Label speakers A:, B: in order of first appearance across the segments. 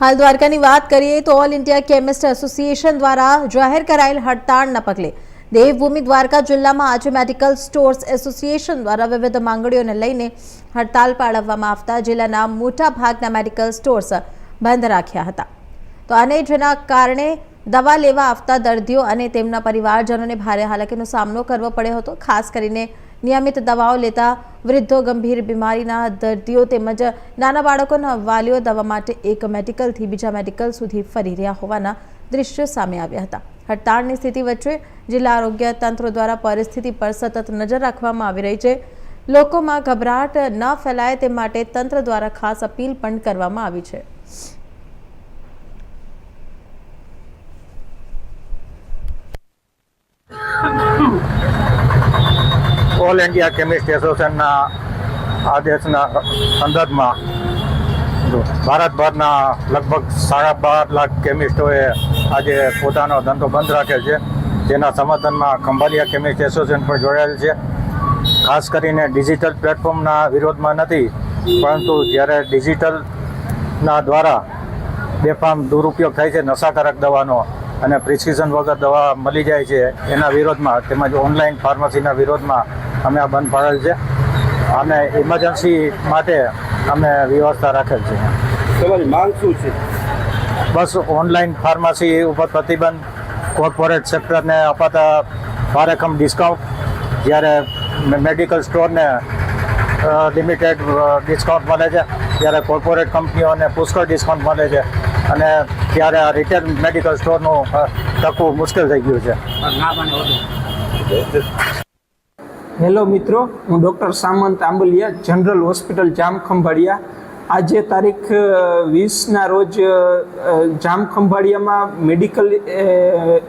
A: હાલ દ્વારકાની વાત કરીએ તો ઓલ ઇન્ડિયા કેમિસ્ટ એસોસિએશન દ્વારા જાહેર કરાયેલ હડતાળના પગલે દેવભૂમિ દ્વારકા જિલ્લામાં આજે મેડિકલ સ્ટોર્સ એસોસિએશન દ્વારા વિવિધ માંગણીઓને લઈને હડતાળ પાડવામાં આવતા જિલ્લાના મોટા ભાગના મેડિકલ સ્ટોર્સ બંધ રાખ્યા હતા। તો આને જેના કારણે દવા લેવા આવતા દર્દીઓ અને તેમના પરિવારજનોને ભારે હાલાકીનો સામનો કરવો પડ્યો હતો। ખાસ કરીને નિયમિત દવાઓ લેતા વૃદ્ધો, ગંભીર બીમારીના દર્દીઓ તેમજ નાના બાળકોના વાલીઓ દવા માટે એક મેડિકલથી બીજા મેડિકલ સુધી ફરી રહ્યા હોવાના દ્રશ્યો સામે આવ્યા હતા। હડતાળની સ્થિતિ વચ્ચે જિલ્લા આરોગ્ય તંત્ર દ્વારા પરિસ્થિતિ પર સતત નજર રાખવામાં આવી રહી છે। લોકોમાં ગભરાટ ન ફેલાય તે માટે તંત્ર દ્વારા ખાસ અપીલ પણ કરવામાં આવી છે।
B: ઓલ ઇન્ડિયા કેમિસ્ટ એસોસિએશનના આદેશના સંદર્ભમાં ભારતભરના લગભગ 12.5 લાખ કેમિસ્ટોએ આજે પોતાનો ધંધો બંધ રાખેલ છે, જેના સમર્થનમાં ખંભાળિયા કેમિસ્ટ એસોસિએશન પણ જોડાયેલ છે। ખાસ કરીને ડિજિટલ પ્લેટફોર્મના વિરોધમાં નથી, પરંતુ જ્યારે ડિજિટલના દ્વારા બેફામ દુરુપયોગ થાય છે નશાકારક દવાનો અને પ્રિસ્ક્રિપ્શન વગર દવા મળી જાય છે, એના વિરોધમાં તેમજ ઓનલાઈન ફાર્મસીના વિરોધમાં અમે આ બંધ પાડેલ છે અને ઇમરજન્સી માટે અમે વ્યવસ્થા રાખેલ છે।
C: તમારી માંગ શું છે?
B: બસ ઓનલાઈન ફાર્મસી ઉપર પ્રતિબંધ, કોર્પોરેટ સેક્ટરને અપાતા ભારેખમ ડિસ્કાઉન્ટ, જ્યારે મેડિકલ સ્ટોરને લિમિટેડ ડિસ્કાઉન્ટ મળે છે, ત્યારે કોર્પોરેટ કંપનીઓને પુષ્કળ ડિસ્કાઉન્ટ મળે છે અને ત્યારે આ રિટેલ મેડિકલ સ્ટોરનું ટકવું મુશ્કેલ થઈ ગયું છે।
D: હેલો મિત્રો, હું ડૉક્ટર સામંત આંબલિયા, જનરલ હોસ્પિટલ જામ ખંભાળિયા। આજે તારીખ 20ના રોજ જામ ખંભાળિયામાં મેડિકલ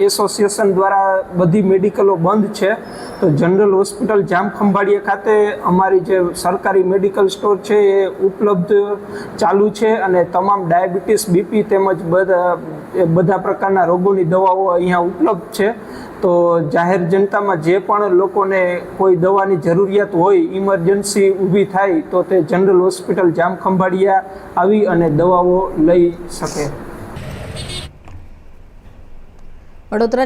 D: એસોસિએશન દ્વારા બધી મેડિકલો બંધ છે। તો જનરલ હોસ્પિટલ જામ ખંભાળિયા ખાતે અમારી જે સરકારી મેડિકલ સ્ટોર છે એ ઉપલબ્ધ ચાલુ છે અને તમામ ડાયાબિટીસ, બીપી તેમજ બધા પ્રકારના રોગોની દવાઓ અહીંયા ઉપલબ્ધ છે। તો જાહેર જનતામાં જે પણ લોકોને કોઈ દવાની જરૂરિયાત હોય, ઇમરજન્સી ઊભી થાય, તો તે જનરલ હોસ્પિટલ જામ ખંભાળિયા આવી અને દવાઓ લઈ શકે।
A: વડોદરાની